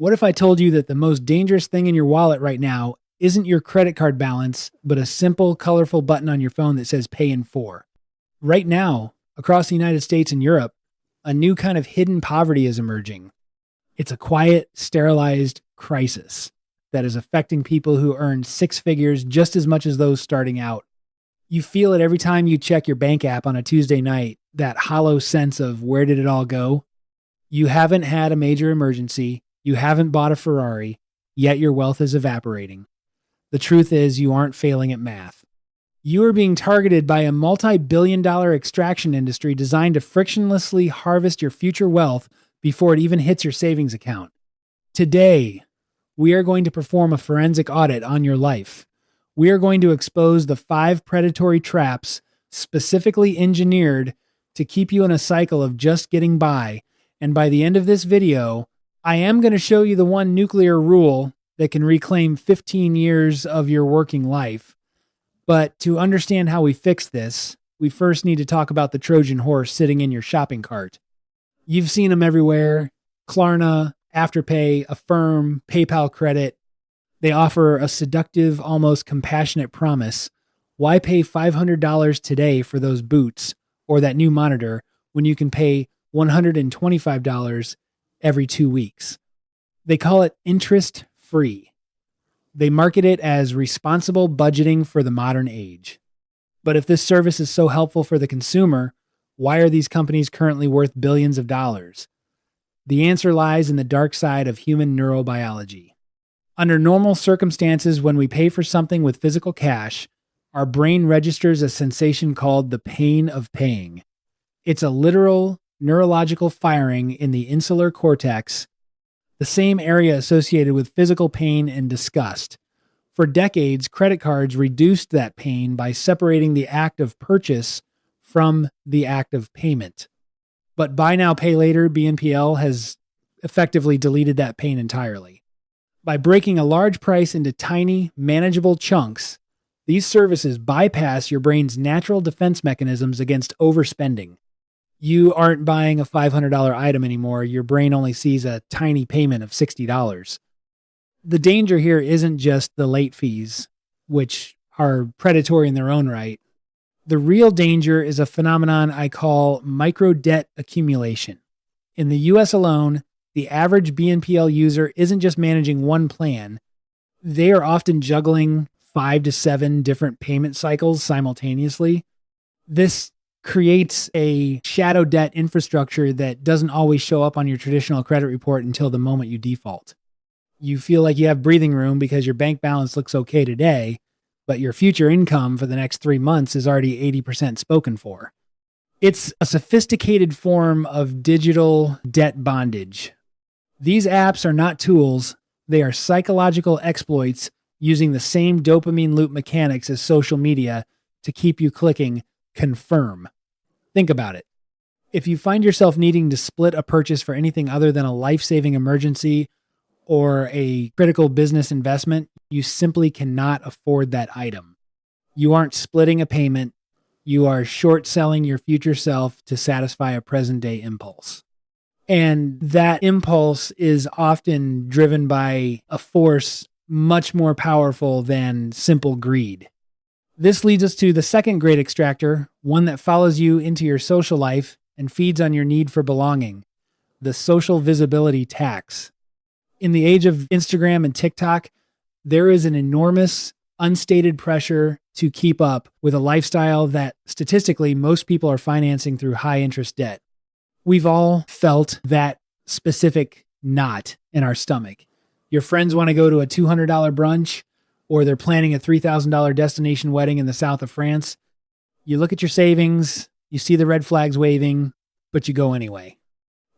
What if I told you that the most dangerous thing in your wallet right now isn't your credit card balance, but a simple, colorful button on your phone that says pay in 4? Right now, across the United States and Europe, a new kind of hidden poverty is emerging. It's a quiet, sterilized crisis that is affecting people who earn six figures just as much as those starting out. You feel it every time you check your bank app on a Tuesday night, that hollow sense of where did it all go? You haven't had a major emergency. You haven't bought a Ferrari, yet your wealth is evaporating. The truth is, you aren't failing at math. You are being targeted by a multi-billion-dollar extraction industry designed to frictionlessly harvest your future wealth before it even hits your savings account. Today, we are going to perform a forensic audit on your life. We are going to expose the 5 predatory traps specifically engineered to keep you in a cycle of just getting by. And by the end of this video, I am going to show you the one nuclear rule that can reclaim 15 years of your working life. But to understand how we fix this, we first need to talk about the Trojan horse sitting in your shopping cart. You've seen them everywhere. Klarna, Afterpay, Affirm, PayPal Credit. They offer a seductive, almost compassionate promise. Why pay $500 today for those boots or that new monitor when you can pay $125 every 2 weeks? They call it interest-free. They market it as responsible budgeting for the modern age. But if this service is so helpful for the consumer, why are these companies currently worth billions of dollars? The answer lies in the dark side of human neurobiology. Under normal circumstances, when we pay for something with physical cash, our brain registers a sensation called the pain of paying. It's a literal neurological firing in the insular cortex, the same area associated with physical pain and disgust. For decades, credit cards reduced that pain by separating the act of purchase from the act of payment. But buy now, pay later, BNPL has effectively deleted that pain entirely. By breaking a large price into tiny, manageable chunks, these services bypass your brain's natural defense mechanisms against overspending. You aren't buying a $500 item anymore. Your brain only sees a tiny payment of $60. The danger here isn't just the late fees, which are predatory in their own right. The real danger is a phenomenon I call micro debt accumulation. In the US alone, the average BNPL user isn't just managing one plan. They are often juggling 5 to 7 different payment cycles simultaneously. This creates a shadow debt infrastructure that doesn't always show up on your traditional credit report until the moment you default. You feel like you have breathing room because your bank balance looks okay today, but your future income for the next 3 months is already 80% spoken for. It's a sophisticated form of digital debt bondage. These apps are not tools. They are psychological exploits using the same dopamine loop mechanics as social media to keep you clicking confirm. Think about it. If you find yourself needing to split a purchase for anything other than a life-saving emergency or a critical business investment, you simply cannot afford that item. You aren't splitting a payment. You are short selling your future self to satisfy a present day impulse. And that impulse is often driven by a force much more powerful than simple greed. This leads us to the second great extractor, one that follows you into your social life and feeds on your need for belonging, the social visibility tax. In the age of Instagram and TikTok, there is an enormous unstated pressure to keep up with a lifestyle that statistically most people are financing through high interest debt. We've all felt that specific knot in our stomach. Your friends want to go to a $200 brunch, or they're planning a $3,000 destination wedding in the south of France. You look at your savings, you see the red flags waving, but you go anyway.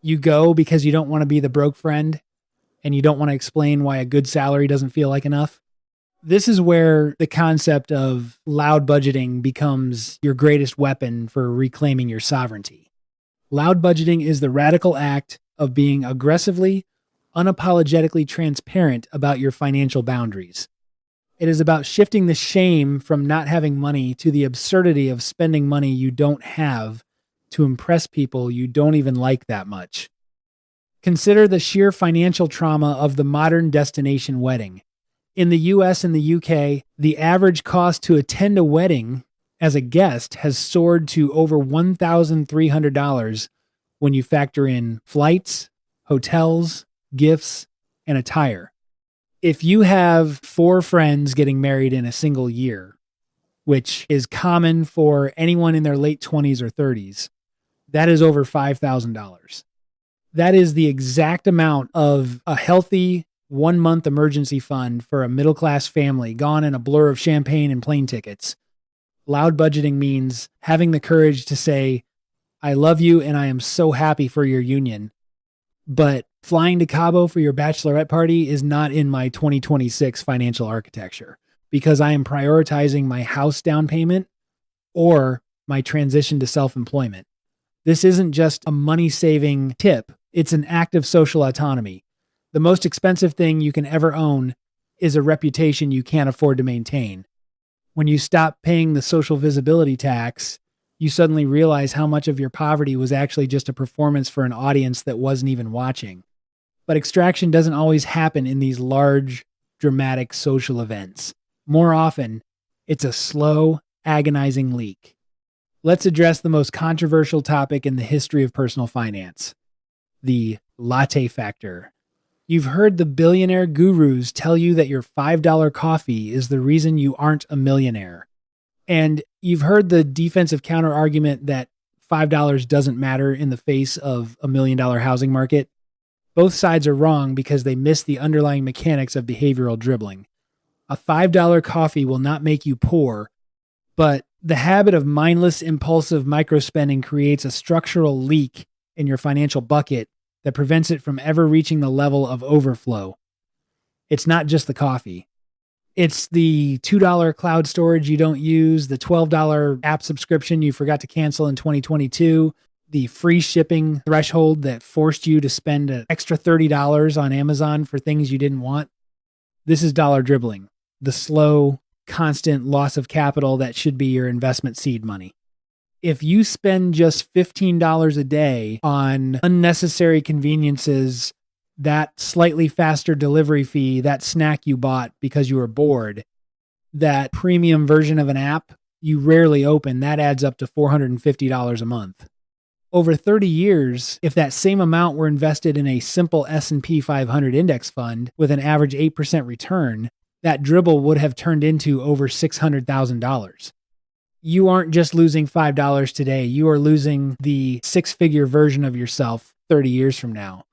You go because you don't want to be the broke friend, and you don't want to explain why a good salary doesn't feel like enough. This is where the concept of loud budgeting becomes your greatest weapon for reclaiming your sovereignty. Loud budgeting is the radical act of being aggressively, unapologetically transparent about your financial boundaries. It is about shifting the shame from not having money to the absurdity of spending money you don't have to impress people you don't even like that much. Consider the sheer financial trauma of the modern destination wedding. In the US and the UK, the average cost to attend a wedding as a guest has soared to over $1,300 when you factor in flights, hotels, gifts, and attire. If you have 4 friends getting married in a single year, which is common for anyone in their late 20s or 30s, that is over $5,000. That is the exact amount of a healthy 1-month emergency fund for a middle-class family gone in a blur of champagne and plane tickets. Loud budgeting means having the courage to say, I love you and I am so happy for your union. But flying to Cabo for your bachelorette party is not in my 2026 financial architecture because I am prioritizing my house down payment or my transition to self-employment. This isn't just a money-saving tip. It's an act of social autonomy. The most expensive thing you can ever own is a reputation you can't afford to maintain. When you stop paying the social visibility tax, you suddenly realize how much of your poverty was actually just a performance for an audience that wasn't even watching. But extraction doesn't always happen in these large, dramatic social events. More often, it's a slow, agonizing leak. Let's address the most controversial topic in the history of personal finance, the latte factor. You've heard the billionaire gurus tell you that your $5 coffee is the reason you aren't a millionaire. And you've heard the defensive counter argument that $5 doesn't matter in the face of a $1 million housing market. Both sides are wrong because they miss the underlying mechanics of behavioral dribbling. A $5 coffee will not make you poor, but the habit of mindless, impulsive microspending creates a structural leak in your financial bucket that prevents it from ever reaching the level of overflow. It's not just the coffee. It's the $2 cloud storage you don't use, the $12 app subscription you forgot to cancel in 2022, the free shipping threshold that forced you to spend an extra $30 on Amazon for things you didn't want. This is dollar dribbling, the slow, constant loss of capital that should be your investment seed money. If you spend just $15 a day on unnecessary conveniences, that slightly faster delivery fee, that snack you bought because you were bored, that premium version of an app you rarely open, that adds up to $450 a month. Over 30 years, if that same amount were invested in a simple S&P 500 index fund with an average 8% return, that dribble would have turned into over $600,000. You aren't just losing $5 today. You are losing the 6-figure version of yourself 30 years from now.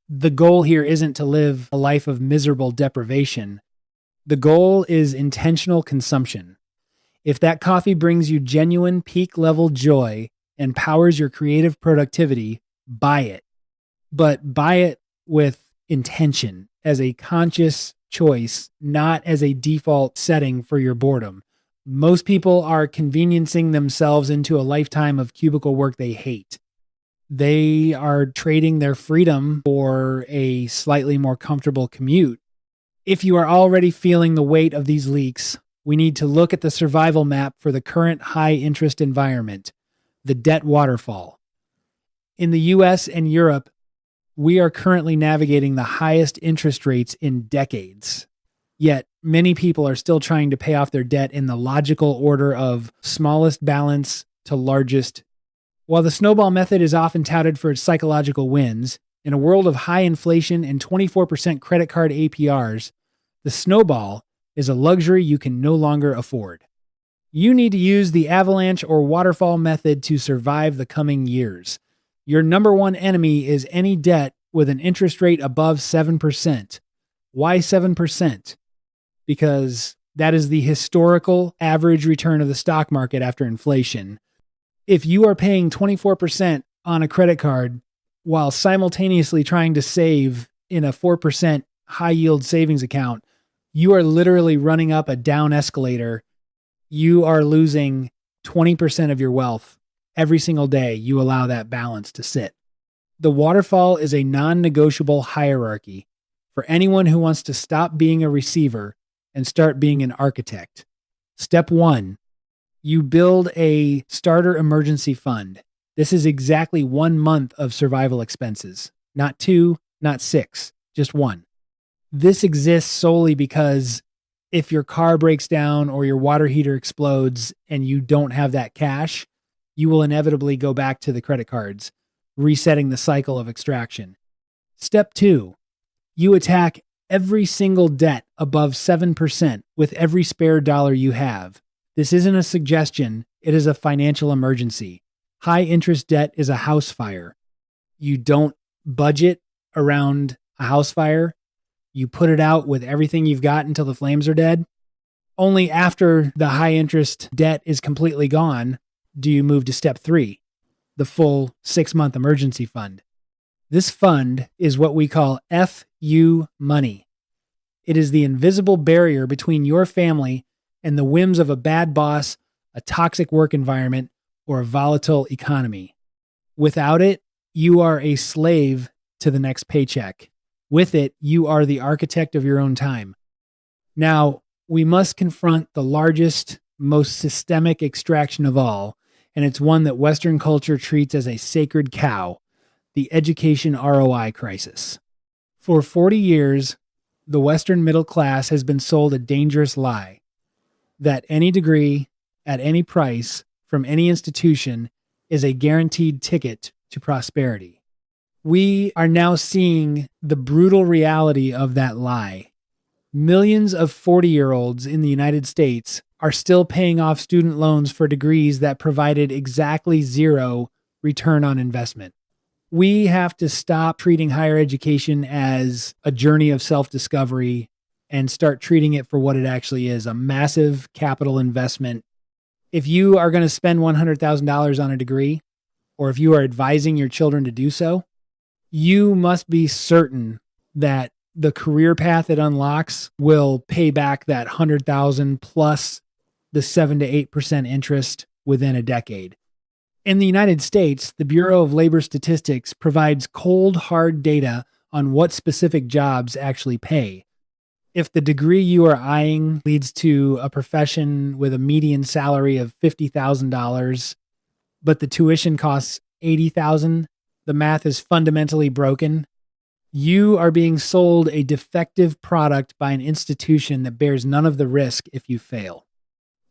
The goal here isn't to live a life of miserable deprivation. The goal is intentional consumption. If that coffee brings you genuine peak level joy and powers your creative productivity, buy it. But buy it with intention, as a conscious choice, not as a default setting for your boredom. Most people are conveniencing themselves into a lifetime of cubicle work they hate. They are trading their freedom for a slightly more comfortable commute. If you are already feeling the weight of these leaks, we need to look at the survival map for the current high-interest environment, the debt waterfall. In the US and Europe, we are currently navigating the highest interest rates in decades. Yet, many people are still trying to pay off their debt in the logical order of smallest balance to largest. While the snowball method is often touted for its psychological wins, in a world of high inflation and 24% credit card APRs, the snowball is a luxury you can no longer afford. You need to use the avalanche or waterfall method to survive the coming years. Your number one enemy is any debt with an interest rate above 7%. Why 7%? Because that is the historical average return of the stock market after inflation. If you are paying 24% on a credit card while simultaneously trying to save in a 4% high yield savings account, you are literally running up a down escalator. You are losing 20% of your wealth every single day you allow that balance to sit. The waterfall is a non-negotiable hierarchy for anyone who wants to stop being a receiver and start being an architect. Step 1, you build a starter emergency fund. This is exactly 1 month of survival expenses. not two, not six, just one. This exists solely because if your car breaks down or your water heater explodes and you don't have that cash, you will inevitably go back to the credit cards, resetting the cycle of extraction. Step 2, you attack every single debt above 7% with every spare dollar you have. This isn't a suggestion, it is a financial emergency. High interest debt is a house fire. You don't budget around a house fire. You put it out with everything you've got until the flames are dead. Only after the high interest debt is completely gone do you move to step 3, the full 6-month emergency fund. This fund is what we call FU money. It is the invisible barrier between your family and the whims of a bad boss, a toxic work environment, or a volatile economy. Without it, you are a slave to the next paycheck. With it, you are the architect of your own time. Now, we must confront the largest, most systemic extraction of all, and it's one that Western culture treats as a sacred cow, the education ROI crisis. For 40 years, the Western middle class has been sold a dangerous lie that any degree, at any price, from any institution, is a guaranteed ticket to prosperity. We are now seeing the brutal reality of that lie. Millions of 40-year-olds in the United States are still paying off student loans for degrees that provided exactly zero return on investment. We have to stop treating higher education as a journey of self-discovery and start treating it for what it actually is, a massive capital investment. If you are going to spend $100,000 on a degree, or if you are advising your children to do so, you must be certain that the career path it unlocks will pay back that $100,000 plus the 7 to 8% interest within a decade. In the United States, the Bureau of Labor Statistics provides cold, hard data on what specific jobs actually pay. If the degree you are eyeing leads to a profession with a median salary of $50,000, but the tuition costs $80,000, the math is fundamentally broken. You are being sold a defective product by an institution that bears none of the risk if you fail.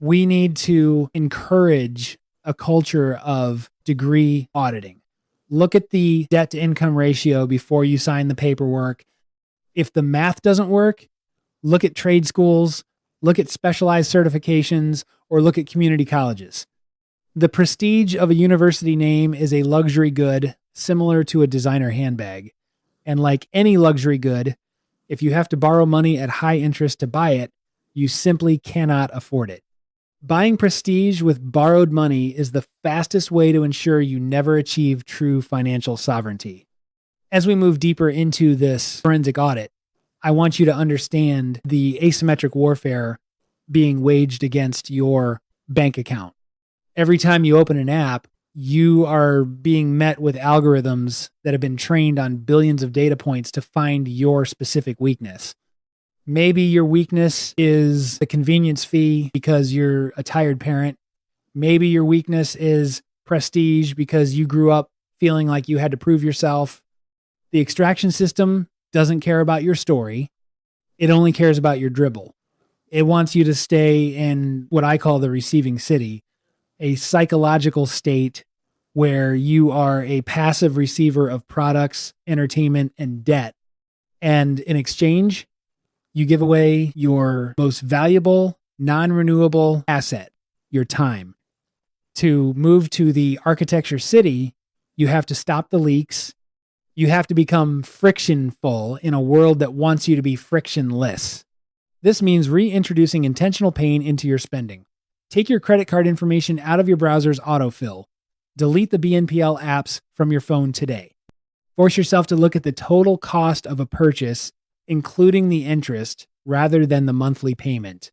We need to encourage a culture of degree auditing. Look at the debt to income ratio before you sign the paperwork. If the math doesn't work, look at trade schools, look at specialized certifications, or look at community colleges. The prestige of a university name is a luxury good similar to a designer handbag. And like any luxury good, if you have to borrow money at high interest to buy it, you simply cannot afford it. Buying prestige with borrowed money is the fastest way to ensure you never achieve true financial sovereignty. As we move deeper into this forensic audit, I want you to understand the asymmetric warfare being waged against your bank account. Every time you open an app, you are being met with algorithms that have been trained on billions of data points to find your specific weakness. Maybe your weakness is the convenience fee because you're a tired parent. Maybe your weakness is prestige because you grew up feeling like you had to prove yourself. The extraction system doesn't care about your story. It only cares about your dribble. It wants you to stay in what I call the receiving city, a psychological state where you are a passive receiver of products, entertainment, and debt. And in exchange, you give away your most valuable, non-renewable asset, your time. To move to the architecture city, you have to stop the leaks. You have to become frictionful in a world that wants you to be frictionless. This means reintroducing intentional pain into your spending. Take your credit card information out of your browser's autofill. Delete the BNPL apps from your phone today. Force yourself to look at the total cost of a purchase, including the interest, rather than the monthly payment.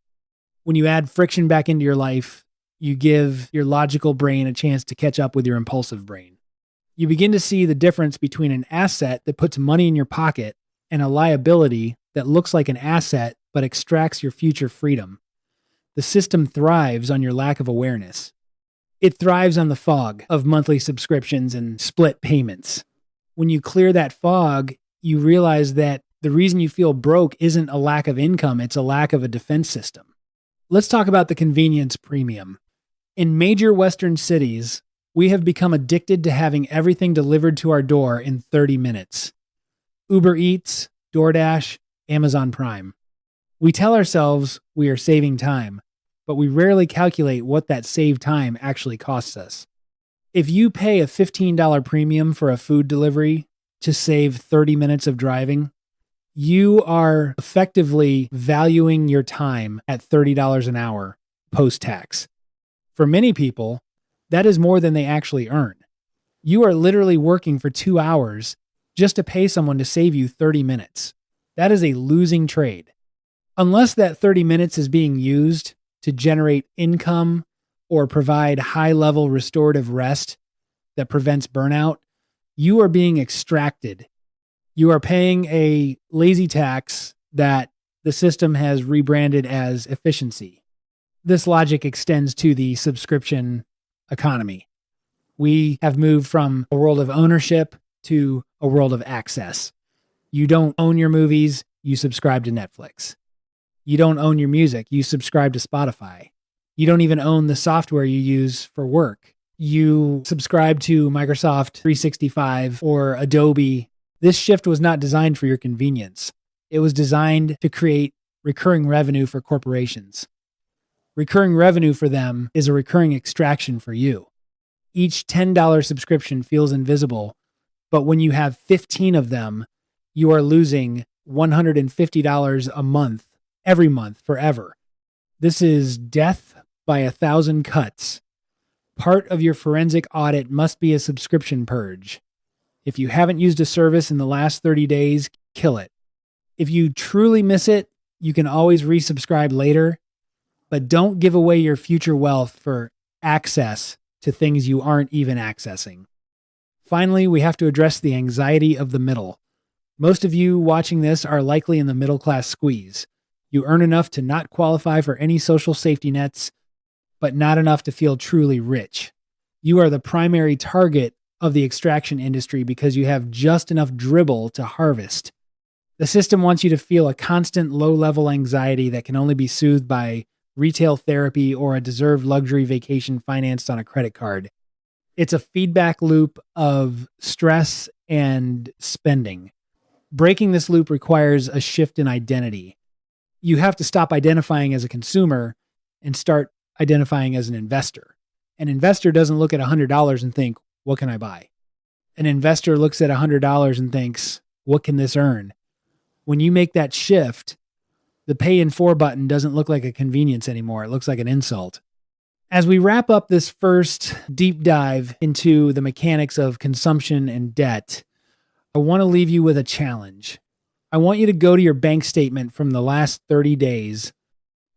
When you add friction back into your life, you give your logical brain a chance to catch up with your impulsive brain. You begin to see the difference between an asset that puts money in your pocket and a liability that looks like an asset but extracts your future freedom. The system thrives on your lack of awareness. It thrives on the fog of monthly subscriptions and split payments. When you clear that fog, you realize that the reason you feel broke isn't a lack of income, it's a lack of a defense system. Let's talk about the convenience premium. In major Western cities, we have become addicted to having everything delivered to our door in 30 minutes. Uber Eats, DoorDash, Amazon Prime. We tell ourselves we are saving time, but we rarely calculate what that saved time actually costs us. If you pay a $15 premium for a food delivery to save 30 minutes of driving, you are effectively valuing your time at $30 an hour post-tax. For many people, that is more than they actually earn. You are literally working for 2 hours just to pay someone to save you 30 minutes. That is a losing trade. Unless that 30 minutes is being used to generate income or provide high-level restorative rest that prevents burnout, you are being extracted. You are paying a lazy tax that the system has rebranded as efficiency. This logic extends to the subscription economy. We have moved from a world of ownership to a world of access. You don't own your movies, you subscribe to Netflix. You don't own your music, you subscribe to Spotify. You don't even own the software you use for work. You subscribe to Microsoft 365 or Adobe. This shift was not designed for your convenience. It was designed to create recurring revenue for corporations. Recurring revenue for them is a recurring extraction for you. Each $10 subscription feels invisible, but when you have 15 of them, you are losing $150 a month, every month, forever. This is death by 1,000 cuts. Part of your forensic audit must be a subscription purge. If you haven't used a service in the last 30 days, kill it. If you truly miss it, you can always resubscribe later, but don't give away your future wealth for access to things you aren't even accessing. Finally, we have to address the anxiety of the middle. Most of you watching this are likely in the middle class squeeze. You earn enough to not qualify for any social safety nets, but not enough to feel truly rich. You are the primary target of the extraction industry because you have just enough dribble to harvest. The system wants you to feel a constant low-level anxiety that can only be soothed by retail therapy or a deserved luxury vacation financed on a credit card. It's a feedback loop of stress and spending. Breaking this loop requires a shift in identity. You have to stop identifying as a consumer and start identifying as an investor. An investor doesn't look at $100 and think, what can I buy? An investor looks at $100 and thinks, what can this earn? When you make that shift, the pay in 4 button doesn't look like a convenience anymore. It looks like an insult. As we wrap up this first deep dive into the mechanics of consumption and debt, I want to leave you with a challenge. I want you to go to your bank statement from the last 30 days.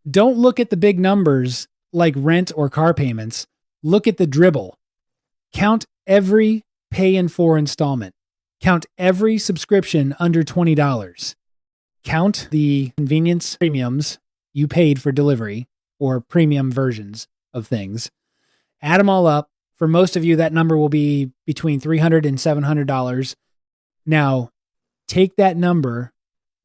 Don't look at the big numbers like rent or car payments. Look at the dribble. Count every pay in 4 installment. Count every subscription under $20. Count the convenience premiums you paid for delivery or premium versions of things. Add them all up. For most of you, that number will be between $300 and $700. Now, take that number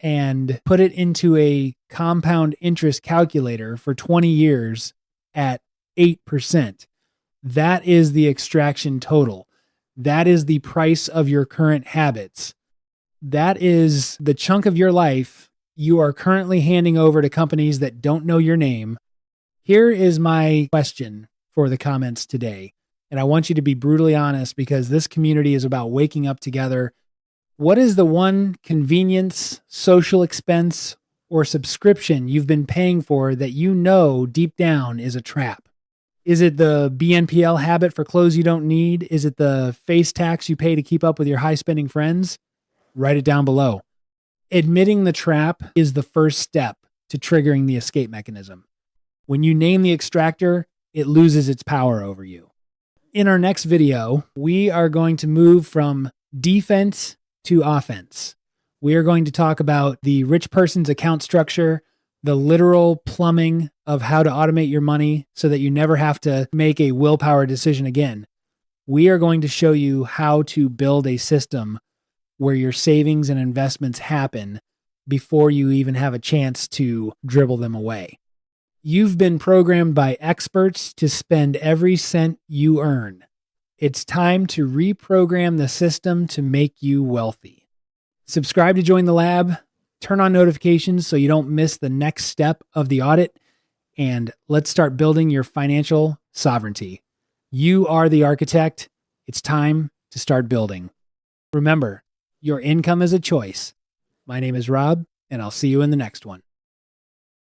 and put it into a compound interest calculator for 20 years at 8%. That is the extraction total. That is the price of your current habits. That is the chunk of your life you are currently handing over to companies that don't know your name. Here is my question for the comments today. And I want you to be brutally honest because this community is about waking up together. What is the one convenience, social expense, or subscription you've been paying for that you know deep down is a trap? Is it the BNPL habit for clothes you don't need? Is it the face tax you pay to keep up with your high-spending friends? Write it down below. Admitting the trap is the first step to triggering the escape mechanism. When you name the extractor, it loses its power over you. In our next video, we are going to move from defense to offense. We are going to talk about the rich person's account structure, the literal plumbing of how to automate your money so that you never have to make a willpower decision again. We are going to show you how to build a system where your savings and investments happen before you even have a chance to dribble them away. You've been programmed by experts to spend every cent you earn. It's time to reprogram the system to make you wealthy. Subscribe to join the lab, turn on notifications so you don't miss the next step of the audit, and let's start building your financial sovereignty. You are the architect. It's time to start building. Remember, your income is a choice. My name is Rob, and I'll see you in the next one.